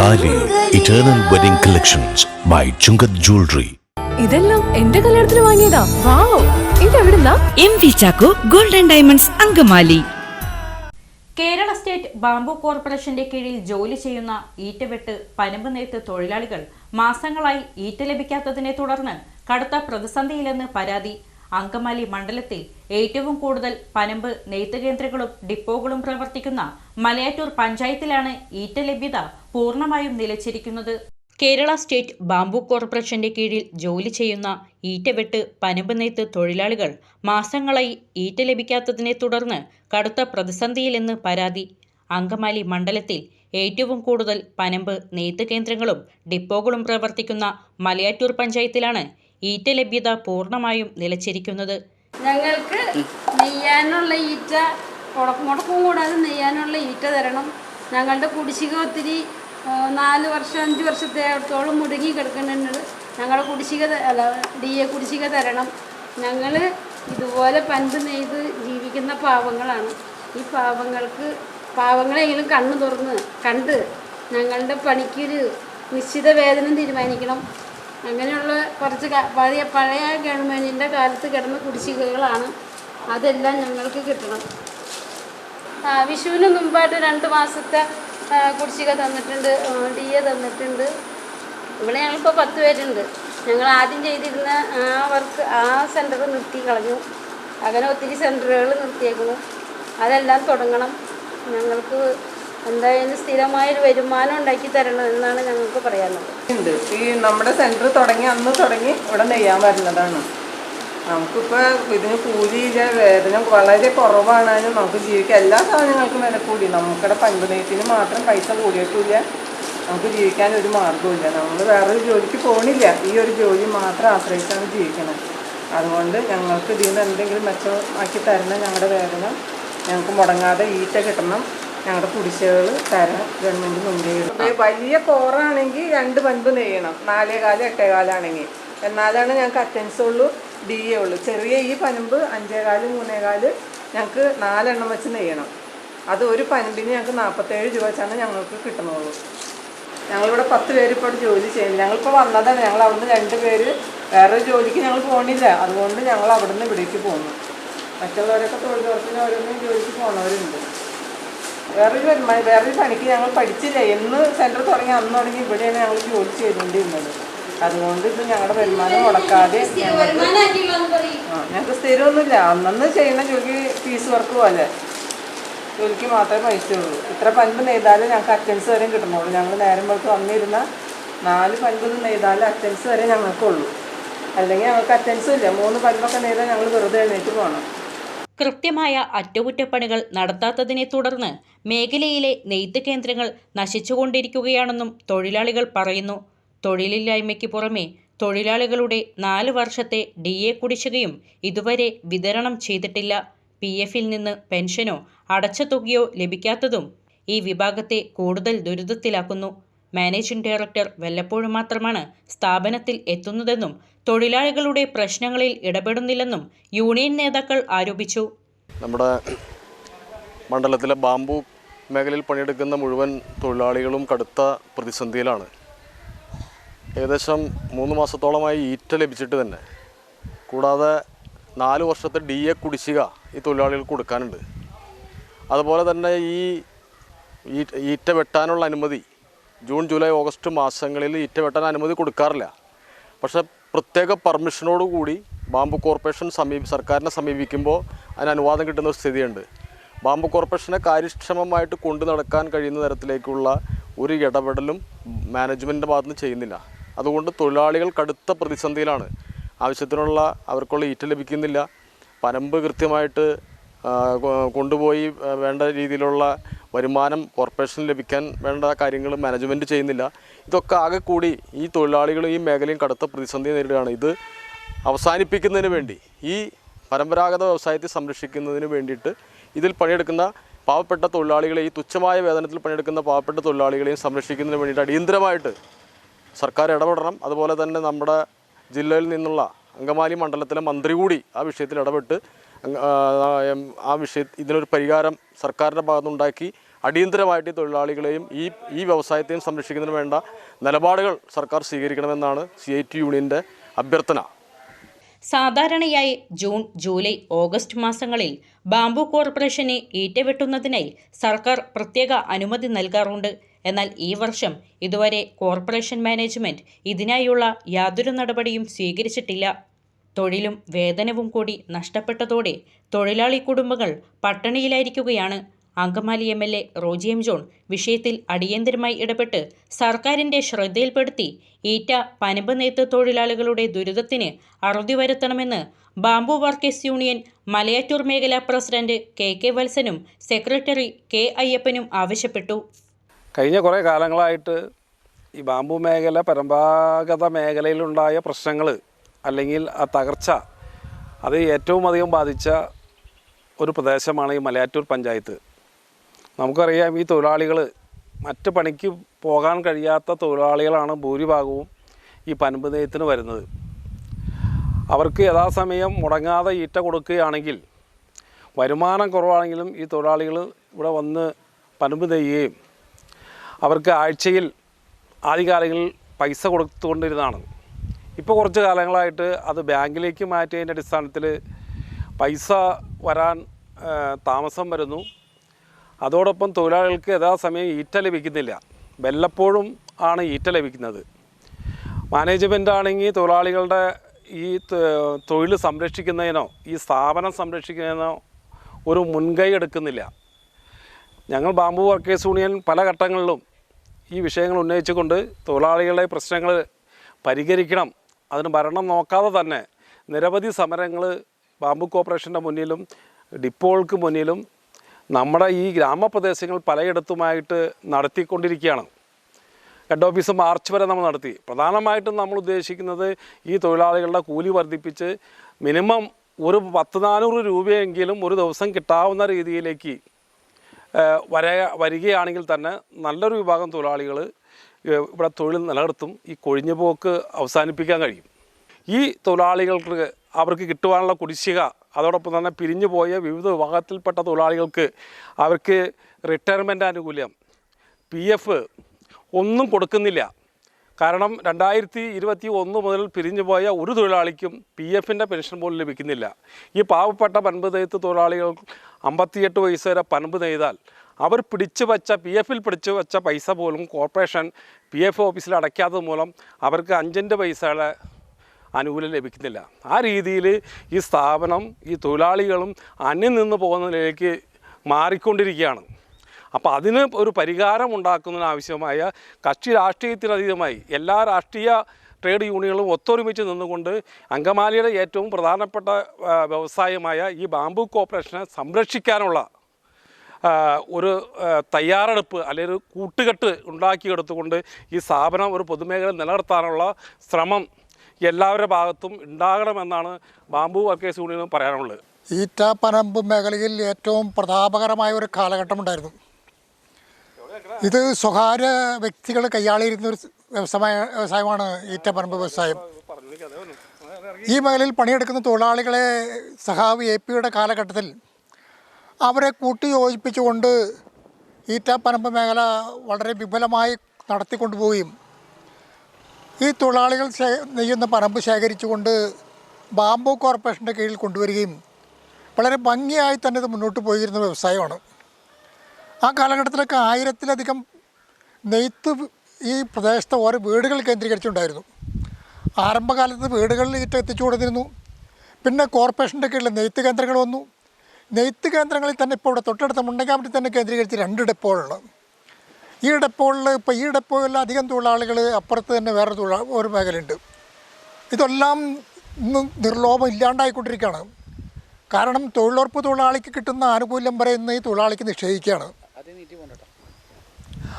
താലി eternal wedding collections by Chungath jewellery. ഇതെല്ലാം എന്റെ കല്യാണത്തിന് വാങ്ങിയതാ. വാവ്, ഇതെവിടുന്നാ? MV Chacko golden diamonds Angamaly. Kerala state bamboo കോർപ്പറേഷന്റെ കീഴിൽ ജോലി ചെയ്യുന്ന ഈറ്റവെട്ട് പനമ്പ് നെയ്ത്ത് തൊഴിലാളികൾ മാസങ്ങളായി ഈറ്റ ലഭിക്കാത്തതിനെ തുടർന്ന് കടുത്ത പ്രതിസന്ധിയിലെന്ന് പരാതി. അങ്കമാലി മണ്ഡലത്തിൽ ഏറ്റവും കൂടുതൽ പനമ്പ് നെയ്ത്ത് കേന്ദ്രങ്ങളും ഡിപ്പോകളും പ്രവർത്തിക്കുന്ന മലയാറ്റൂർ പഞ്ചായത്തിലാണ് ഈറ്റ ലഭ്യത പൂർണ്ണമായും നിലച്ചിരിക്കുന്നത്. കേരള സ്റ്റേറ്റ് ബാംബു കോർപ്പറേഷന്റെ കീഴിൽ ജോലി ചെയ്യുന്ന ഈറ്റവെട്ട് പനമ്പ് നെയ്ത്ത് തൊഴിലാളികൾ മാസങ്ങളായി ഈറ്റ ലഭിക്കാത്തതിനെ തുടർന്ന് കടുത്ത പ്രതിസന്ധിയിലെന്ന് പരാതി. അങ്കമാലി മണ്ഡലത്തിൽ ഏറ്റവും കൂടുതൽ പനമ്പ് നെയ്ത്ത് കേന്ദ്രങ്ങളും ഡിപ്പോകളും പ്രവർത്തിക്കുന്ന മലയാറ്റൂർ പഞ്ചായത്തിലാണ് ഈറ്റ ലഭ്യത പൂർണ്ണമായും നിലച്ചിരിക്കുന്നത്. ഞങ്ങൾക്ക് നെയ്യാനുള്ള ഈറ്റ മുടക്കം കൂടാതെ നെയ്യാനുള്ള ഈറ്റ തരണം. ഞങ്ങളുടെ കുടിശ്ശിക ഒത്തിരി 4 വർഷം 5 വർഷത്തോളം മുടങ്ങി കിടക്കുന്നുണ്ട്. ഞങ്ങളുടെ കുടിശ്ശിക DA കുടിശ്ശിക തരണം. ഞങ്ങൾ ഇതുപോലെ പൻപ് നെയ്ത് ജീവിക്കുന്ന പാവങ്ങളാണ്. ഈ പാവങ്ങളെങ്കിലും കണ്ണു തുറന്ന് കണ്ട് ഞങ്ങളുടെ പണിക്കൊരു നിശ്ചിത വേതനം തീരുമാനിക്കണം. അങ്ങനെയുള്ള കുറച്ച് പഴയ ഗവൺമെൻറ്റിൻ്റെ കാലത്ത് കിടന്ന കുടിശ്ശികകളാണ്. അതെല്ലാം ഞങ്ങൾക്ക് കിട്ടണം. വിഷുവിന് മുമ്പായിട്ട് 2 മാസത്തെ കുടിശ്ശിക തന്നിട്ടുണ്ട്, DA തന്നിട്ടുണ്ട്. ഇവിടെ ഞങ്ങളിപ്പോൾ 10 പേരുണ്ട്. ഞങ്ങൾ ആദ്യം ചെയ്തിരുന്ന ആ സെൻറ്റർ നിർത്തി കളഞ്ഞു. അങ്ങനെ ഒത്തിരി സെൻറ്ററുകൾ നിർത്തിയേക്കുന്നു. അതെല്ലാം തുടങ്ങണം. ഞങ്ങൾക്ക് എന്തായാലും സ്ഥിരമായൊരു വരുമാനം ഉണ്ടാക്കി തരണം എന്നാണ് ഞങ്ങൾക്ക് പറയാനുള്ളത്. ഈ നമ്മുടെ സെൻറ്റർ തുടങ്ങി അന്ന് തുടങ്ങി ഇവിടെ നെയ്യാൻ വരുന്നതാണ്. നമുക്കിപ്പോൾ ഇതിന് കൂലിയില്ല, വേതനം വളരെ കുറവാണാലും നമുക്ക് ജീവിക്കാൻ എല്ലാ സാധനങ്ങൾക്കും വില കൂടി. നമുക്കിവിടെ പൻപ് നെയ്ത്തിന് മാത്രം പൈസ കൂടിയിട്ടില്ല. നമുക്ക് ജീവിക്കാൻ ഒരു മാർഗ്ഗമില്ല. നമ്മൾ വേറൊരു ജോലിക്ക് പോകണില്ല. ഈ ഒരു ജോലി മാത്രം ആശ്രയിച്ചാണ് ജീവിക്കണം. അതുകൊണ്ട് ഞങ്ങൾക്ക് ഇതിൽ നിന്ന് എന്തെങ്കിലും മെച്ചമാക്കി തരണം. ഞങ്ങളുടെ വേതനം ഞങ്ങൾക്ക് മുടങ്ങാതെ ഈറ്റ കിട്ടണം. ഞങ്ങളുടെ കുടിശ്ശികകൾ തരാൻ ഗവൺമെൻറ് മുൻകൈ എടുക്കും. വലിയ കോറാണെങ്കിൽ 2 പൻപ് നെയ്യണം. 4 കാല് 8 കാലാണെങ്കിൽ എന്നാലാണ് ഞങ്ങൾക്ക് അറ്റൻസ് ഉള്ളൂ, DA ഉള്ളൂ. ചെറിയ ഈ പനമ്പ് 5 കാല് 3 കാല് ഞങ്ങൾക്ക് 4 എണ്ണം വെച്ച് നെയ്യണം. അത് ഒരു പനമ്പിന് ഞങ്ങൾക്ക് 47 രൂപ വെച്ചാണ് ഞങ്ങൾക്ക് കിട്ടുന്നുള്ളൂ. ഞങ്ങളിവിടെ 10 പേര് ഇപ്പോൾ ജോലി ചെയ്യുന്നു. ഞങ്ങളിപ്പോൾ വന്നതാണ്. ഞങ്ങൾ അവിടുന്ന് 2 പേര് വേറൊരു ജോലിക്ക് ഞങ്ങൾ പോകണില്ല. അതുകൊണ്ട് ഞങ്ങൾ അവിടുന്ന് ഇവിടേക്ക് പോകുന്നു. മറ്റുള്ളവരൊക്കെ തൊഴിലുറപ്പിന് ഓരോന്നും ജോലിക്ക് പോകുന്നവരുണ്ട്. വേറൊരു പണിക്ക് ഞങ്ങൾ പഠിച്ചില്ല. എന്ന് സെൻറ്റർ തുടങ്ങി അന്ന് തുടങ്ങി ഇവിടെയാണ് ഞങ്ങൾ ജോലി ചെയ്തുകൊണ്ടിരുന്നത്. അതുകൊണ്ട് ഇത് ഞങ്ങളുടെ വരുമാനം മുടക്കാതെ ഞങ്ങൾക്ക് സ്ഥിരമൊന്നുമില്ല. അന്നന്ന് ചെയ്യുന്ന ജോലി ഫീസ് വർക്ക് പോലെ ജോലിക്ക് മാത്രമേ പൈസ ഉള്ളൂ. ഇത്ര പൻപ് നെയ്താലേ ഞങ്ങൾക്ക് അറ്റൻസ് വരെയും കിട്ടണുള്ളൂ. ഞങ്ങൾ നേരം വെളുത്ത് വന്നിരുന്ന 4 പൻപ് നെയ്താലേ അറ്റൻസ് വരെ ഞങ്ങൾക്കുള്ളൂ. അല്ലെങ്കിൽ ഞങ്ങൾക്ക് അറ്റൻസും ഇല്ല. 3 പൻപൊക്കെ നെയ്താൽ ഞങ്ങൾ വെറുതെ എഴുന്നേറ്റ് പോകണം. കൃത്യമായ അറ്റകുറ്റപ്പണികൾ നടത്താത്തതിനെ തുടർന്ന് മേഖലയിലെ നെയ്ത്ത് കേന്ദ്രങ്ങൾ നശിച്ചുകൊണ്ടിരിക്കുകയാണെന്നും തൊഴിലാളികൾ പറയുന്നു. തൊഴിലില്ലായ്മയ്ക്ക് പുറമെ തൊഴിലാളികളുടെ 4 വർഷത്തെ DA കുടിശ്ശികയും ഇതുവരെ വിതരണം ചെയ്തിട്ടില്ല. PF-ൽ നിന്ന് പെൻഷനോ അടച്ച തുകയോ ലഭിക്കാത്തതും ഈ വിഭാഗത്തെ കൂടുതൽ ദുരിതത്തിലാക്കുന്നു. മാനേജിംഗ് ഡയറക്ടർ വല്ലപ്പോഴും മാത്രമാണ് സ്ഥാപനത്തിൽ എത്തുന്നതെന്നും തൊഴിലാളികളുടെ പ്രശ്നങ്ങളിൽ ഇടപെടുന്നില്ലെന്നും യൂണിയൻ നേതാക്കൾ ആരോപിച്ചു. നമ്മുടെ മണ്ഡലത്തിലെ ബാംബു മേഖലയിൽ പണിയെടുക്കുന്ന മുഴുവൻ തൊഴിലാളികളും കടുത്ത പ്രതിസന്ധിയിലാണ്. ഏകദേശം 3 മാസത്തോളമായി ഈറ്റ ലഭിച്ചിട്ട് തന്നെ, കൂടാതെ 4 വർഷത്തെ DA കുടിശ്ശിക ഈ തൊഴിലാളികൾക്ക് കൊടുക്കാനുണ്ട്. അതുപോലെ തന്നെ ഈ ഈറ്റ വെട്ടാനുള്ള അനുമതി ജൂൺ ജൂലൈ ഓഗസ്റ്റ് മാസങ്ങളിൽ ഈറ്റ വെട്ടാൻ അനുമതി കൊടുക്കാറില്ല. പക്ഷേ പ്രത്യേക പെർമിഷനോടുകൂടി ബാംബു കോർപ്പറേഷൻ സർക്കാരിനെ സമീപിക്കുമ്പോൾ അതിന് അനുവാദം കിട്ടുന്ന ഒരു സ്ഥിതിയുണ്ട്. ബാംബു കോർപ്പറേഷനെ കാര്യക്ഷമമായിട്ട് കൊണ്ടു നടക്കാൻ കഴിയുന്ന തരത്തിലേക്കുള്ള ഒരു ഇടപെടലും മാനേജ്മെൻറ്റിൻ്റെ ഭാഗത്തുനിന്ന് ചെയ്യുന്നില്ല. അതുകൊണ്ട് തൊഴിലാളികൾ കടുത്ത പ്രതിസന്ധിയിലാണ്. ആവശ്യത്തിനുള്ള അവർക്കുള്ള ഈറ്റ ലഭിക്കുന്നില്ല. പനമ്പ് കൃത്യമായിട്ട് കൊണ്ടുപോയി വേണ്ട രീതിയിലുള്ള വരുമാനം കോർപ്പറേഷന് ലഭിക്കാൻ വേണ്ട കാര്യങ്ങൾ മാനേജ്മെൻറ്റ് ചെയ്യുന്നില്ല. ഇതൊക്കെ ആകെ കൂടി ഈ തൊഴിലാളികൾ ഈ മേഖലയും കടുത്ത പ്രതിസന്ധി നേരിടുകയാണ്. ഇത് അവസാനിപ്പിക്കുന്നതിന് വേണ്ടി, ഈ പരമ്പരാഗത വ്യവസായത്തെ സംരക്ഷിക്കുന്നതിന് വേണ്ടിയിട്ട് ഇതിൽ പണിയെടുക്കുന്ന പാവപ്പെട്ട തൊഴിലാളികളെ, ഈ തുച്ഛമായ വേതനത്തിൽ പണിയെടുക്കുന്ന പാവപ്പെട്ട തൊഴിലാളികളെയും സംരക്ഷിക്കുന്നതിന് വേണ്ടിയിട്ട് അടിയന്തരമായിട്ട് സർക്കാർ ഇടപെടണം. അതുപോലെ തന്നെ നമ്മുടെ ജില്ലയിൽ നിന്നുള്ള അങ്കമാലി മണ്ഡലത്തിലെ മന്ത്രി കൂടി ആ വിഷയത്തിൽ ഇടപെട്ട് ഇതിനൊരു പരിഹാരം സർക്കാരിൻ്റെ ഭാഗത്തുനിന്നുണ്ടാക്കി അടിയന്തരമായിട്ട് ഈ തൊഴിലാളികളെയും ഈ വ്യവസായത്തെയും സംരക്ഷിക്കുന്നതിന് വേണ്ട നിലപാടുകൾ സർക്കാർ സ്വീകരിക്കണമെന്നാണ് CIT യൂണിയൻ്റെ അഭ്യർത്ഥന. സാധാരണയായി ജൂൺ, ജൂലൈ, ഓഗസ്റ്റ് മാസങ്ങളിൽ ബാംബു കോർപ്പറേഷനെ ഈറ്റ വെട്ടുന്നതിനായി സർക്കാർ പ്രത്യേക അനുമതി നൽകാറുണ്ട്. എന്നാൽ ഈ വർഷം ഇതുവരെ കോർപ്പറേഷൻ മാനേജ്മെന്റ് ഇതിനായുള്ള യാതൊരു നടപടിയും സ്വീകരിച്ചിട്ടില്ല. തൊഴിലും വേതനവും കൂടി നഷ്ടപ്പെട്ടതോടെ തൊഴിലാളി കുടുംബങ്ങൾ പട്ടിണിയിലായിരിക്കുകയാണ്. Angamaly MLA Roji M. John വിഷയത്തിൽ അടിയന്തരമായി ഇടപെട്ട് സർക്കാരിൻ്റെ ശ്രദ്ധയിൽപ്പെടുത്തി ഈറ്റ, പനമ്പ് നെയ്ത്ത് തൊഴിലാളികളുടെ ദുരിതത്തിന് അറുതി വരുത്തണമെന്ന് ബാംബു വർക്കേഴ്സ് യൂണിയൻ മലയാറ്റൂർ മേഖലാ പ്രസിഡന്റ് KK വത്സനും സെക്രട്ടറി K. അയ്യപ്പനും ആവശ്യപ്പെട്ടു. കഴിഞ്ഞ കുറേ കാലങ്ങളായിട്ട് ഈ ബാംബു മേഖല പരമ്പരാഗത മേഖലയിലുണ്ടായ പ്രശ്നങ്ങൾ അല്ലെങ്കിൽ ആ തകർച്ച അത് ഏറ്റവും അധികം ബാധിച്ച ഒരു പ്രദേശമാണ് ഈ മലയാറ്റൂർ പഞ്ചായത്ത്. നമുക്കറിയാം, ഈ തൊഴിലാളികൾ മറ്റ് പണിക്ക് പോകാൻ കഴിയാത്ത തൊഴിലാളികളാണ് ഭൂരിഭാഗവും ഈ പനമ്പ് നെയ്ത്തിന് വരുന്നത്. അവർക്ക് യഥാസമയം മുടങ്ങാതെ ഈറ്റ കൊടുക്കുകയാണെങ്കിൽ വരുമാനം കുറവാണെങ്കിലും ഈ തൊഴിലാളികൾ ഇവിടെ വന്ന് പനമ്പ് നെയ്യുകയും അവർക്ക് ആഴ്ചയിൽ ആദ്യകാലങ്ങളിൽ പൈസ കൊടുത്തുകൊണ്ടിരുന്നതാണ്. ഇപ്പോൾ കുറച്ച് കാലങ്ങളായിട്ട് അത് ബാങ്കിലേക്ക് മാറ്റിയതിൻ്റെ അടിസ്ഥാനത്തിൽ പൈസ വരാൻ താമസം വരുന്നു. അതോടൊപ്പം തൊഴിലാളികൾക്ക് യഥാസമയം ഈറ്റ ലഭിക്കുന്നില്ല. വല്ലപ്പോഴും ആണ് ഈറ്റ ലഭിക്കുന്നത്. മാനേജ്മെൻ്റ് ആണെങ്കിൽ തൊഴിലാളികളുടെ ഈ തൊഴിൽ സംരക്ഷിക്കുന്നതിനോ ഈ സ്ഥാപനം സംരക്ഷിക്കുന്നതിനോ ഒരു മുൻകൈ എടുക്കുന്നില്ല. ഞങ്ങൾ ബാംബു വർക്കേഴ്സ് യൂണിയൻ പല ഘട്ടങ്ങളിലും ഈ വിഷയങ്ങൾ ഉന്നയിച്ചുകൊണ്ട് തൊഴിലാളികളുടെ പ്രശ്നങ്ങൾ പരിഹരിക്കണം, അതിന് ഭരണം നോക്കാതെ തന്നെ നിരവധി സമരങ്ങൾ ബാംബു കോർപ്പറേഷൻ്റെ മുന്നിലും ഡിപ്പോകൾക്ക് മുന്നിലും നമ്മുടെ ഈ ഗ്രാമപ്രദേശങ്ങൾ പലയിടത്തുമായിട്ട് നടത്തിക്കൊണ്ടിരിക്കുകയാണ്. ഹെഡ് ഓഫീസ് മാർച്ച് വരെ നമ്മൾ നടത്തി. പ്രധാനമായിട്ടും നമ്മൾ ഉദ്ദേശിക്കുന്നത് ഈ തൊഴിലാളികളുടെ കൂലി വർദ്ധിപ്പിച്ച് മിനിമം ഒരു 100-400 രൂപയെങ്കിലും ഒരു ദിവസം കിട്ടാവുന്ന രീതിയിലേക്ക് വരികയാണെങ്കിൽ തന്നെ നല്ലൊരു വിഭാഗം തൊഴിലാളികൾ ഇവിടെ തൊഴിൽ നിലനിർത്തും. ഈ കൊഴിഞ്ഞുപോക്ക് അവസാനിപ്പിക്കാൻ കഴിയും. ഈ തൊഴിലാളികൾക്ക് അവർക്ക് കിട്ടുവാനുള്ള കുടിശ്ശിക, അതോടൊപ്പം തന്നെ പിരിഞ്ഞു പോയ വിവിധ വിഭാഗത്തിൽപ്പെട്ട തൊഴിലാളികൾക്ക് അവർക്ക് റിട്ടയർമെൻറ്റ് ആനുകൂല്യം, PF ഒന്നും കൊടുക്കുന്നില്ല. കാരണം 2021 മുതൽ പിരിഞ്ഞു പോയ ഒരു തൊഴിലാളിക്കും PFൻ്റെ പെൻഷൻ പോലും ലഭിക്കുന്നില്ല. ഈ പാവപ്പെട്ട പനമ്പ് നെയ്ത്ത് തൊഴിലാളികൾ 58 വയസ്സ് വരെ പനമ്പ് നെയ്താൽ അവർ പിടിച്ചു വച്ച PFൽ പിടിച്ചു വച്ച പൈസ പോലും കോർപ്പറേഷൻ PF ഓഫീസിൽ അടയ്ക്കാത്തത് മൂലം അവർക്ക് 5 പൈസയുടെ ആനുകൂല്യം ലഭിക്കുന്നില്ല. ആ രീതിയിൽ ഈ സ്ഥാപനം ഈ തൊഴിലാളികളും അന്യം നിന്ന് പോകുന്നതിലേക്ക് മാറിക്കൊണ്ടിരിക്കുകയാണ്. അപ്പോൾ അതിന് ഒരു പരിഹാരം ഉണ്ടാക്കുന്നതിനാവശ്യമായ കക്ഷി രാഷ്ട്രീയത്തിനതീതമായി എല്ലാ രാഷ്ട്രീയ ട്രേഡ് യൂണിയനുകളും ഒത്തൊരുമിച്ച് നിന്നുകൊണ്ട് അങ്കമാലിയുടെ ഏറ്റവും പ്രധാനപ്പെട്ട വ്യവസായമായ ഈ ബാംബു കോർപ്പറേഷനെ സംരക്ഷിക്കാനുള്ള ഒരു തയ്യാറെടുപ്പ് അല്ലെങ്കിൽ ഒരു കൂട്ടുകെട്ട് ഉണ്ടാക്കിയെടുത്തുകൊണ്ട് ഈ സ്ഥാപനം ഒരു പൊതുമേഖല നിലനിർത്താനുള്ള ശ്രമം എല്ലാവരുടെ ഭാഗത്തും ഉണ്ടാകണമെന്നാണ് ബാംബു വർക്കേഴ്സ് യൂണിയനും പറയാനുള്ളത്. ഈറ്റ പനമ്പ് മേഖലയിൽ ഏറ്റവും പ്രതാപകരമായ ഒരു കാലഘട്ടമുണ്ടായിരുന്നു. ഇത് സ്വകാര്യ വ്യക്തികൾ കൈയാളിയിരുന്ന ഒരു വ്യവസായമാണ് ഈറ്റ പനമ്പ് വ്യവസായം. ഈ മേഖലയിൽ പണിയെടുക്കുന്ന തൊഴിലാളികളെ സഹാവ് AP കാലഘട്ടത്തിൽ അവരെ കൂട്ടി യോജിപ്പിച്ചുകൊണ്ട് ഈറ്റ പനമ്പ് മേഖല വളരെ വിപുലമായി നടത്തിക്കൊണ്ടുപോവുകയും ഈ തൊഴിലാളികൾ നെയ്യുന്ന പനമ്പ് ശേഖരിച്ചുകൊണ്ട് ബാംബു കോർപ്പറേഷൻ്റെ കീഴിൽ കൊണ്ടുവരികയും വളരെ ഭംഗിയായി തന്നെ ഇത് മുന്നോട്ട് പോയിരുന്ന വ്യവസായമാണ്. ആ കാലഘട്ടത്തിലൊക്കെ 1000-ലധികം നെയ്ത്ത് ഈ പ്രദേശത്തെ ഓരോ വീടുകൾ കേന്ദ്രീകരിച്ചുണ്ടായിരുന്നു. ആരംഭകാലത്ത് വീടുകളിൽ ഈറ്റ എത്തിച്ചു കൊടുത്തിരുന്നു. പിന്നെ കോർപ്പറേഷൻ്റെ കീഴിൽ നെയ്ത്ത് കേന്ദ്രങ്ങൾ വന്നു. നെയ്ത്ത് കേന്ദ്രങ്ങളിൽ തന്നെ ഇപ്പോൾ ഇവിടെ തൊട്ടടുത്ത മുണ്ടക്കാമ്പറ്റി തന്നെ കേന്ദ്രീകരിച്ച് 2 ഡെപ്പോകളുണ്ട്. ഈ ഡെപ്പോകളിൽ ഇപ്പോൾ ഈ ഡെപ്പോയിൽ അധികം തൊഴിലാളികൾ അപ്പുറത്ത് തന്നെ വേറെ ഒരു മേഖലയുണ്ട്. ഇതെല്ലാം ഇന്ന് നിർലോഭം ഇല്ലാണ്ടായിക്കൊണ്ടിരിക്കുകയാണ്. കാരണം തൊഴിലുറപ്പ് തൊഴിലാളിക്ക് കിട്ടുന്ന ആനുകൂല്യം വരെ ഇന്ന് ഈ തൊഴിലാളിക്ക് നിഷേധിക്കുകയാണ്.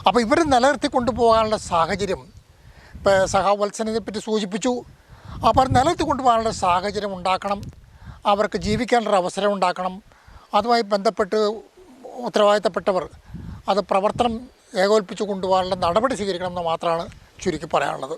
അപ്പോൾ ഇവർ നിലനിർത്തി കൊണ്ടുപോകാനുള്ള സാഹചര്യം ഇപ്പോൾ സഹാവ് വത്സനെ പറ്റി സൂചിപ്പിച്ചു. അവർ നിലനിർത്തി കൊണ്ടുപോകാനുള്ള സാഹചര്യം ഉണ്ടാക്കണം, അവർക്ക് ജീവിക്കാനുള്ള അവസരം ഉണ്ടാക്കണം. അതുമായി ബന്ധപ്പെട്ട് ഉത്തരവാദിത്തപ്പെട്ടവർ അത് പ്രവർത്തനം ഏകോപിപ്പിച്ച് കൊണ്ടുപോകാനുള്ള നടപടി സ്വീകരിക്കണമെന്ന് മാത്രമാണ് ചുരുക്കി പറയാനുള്ളത്.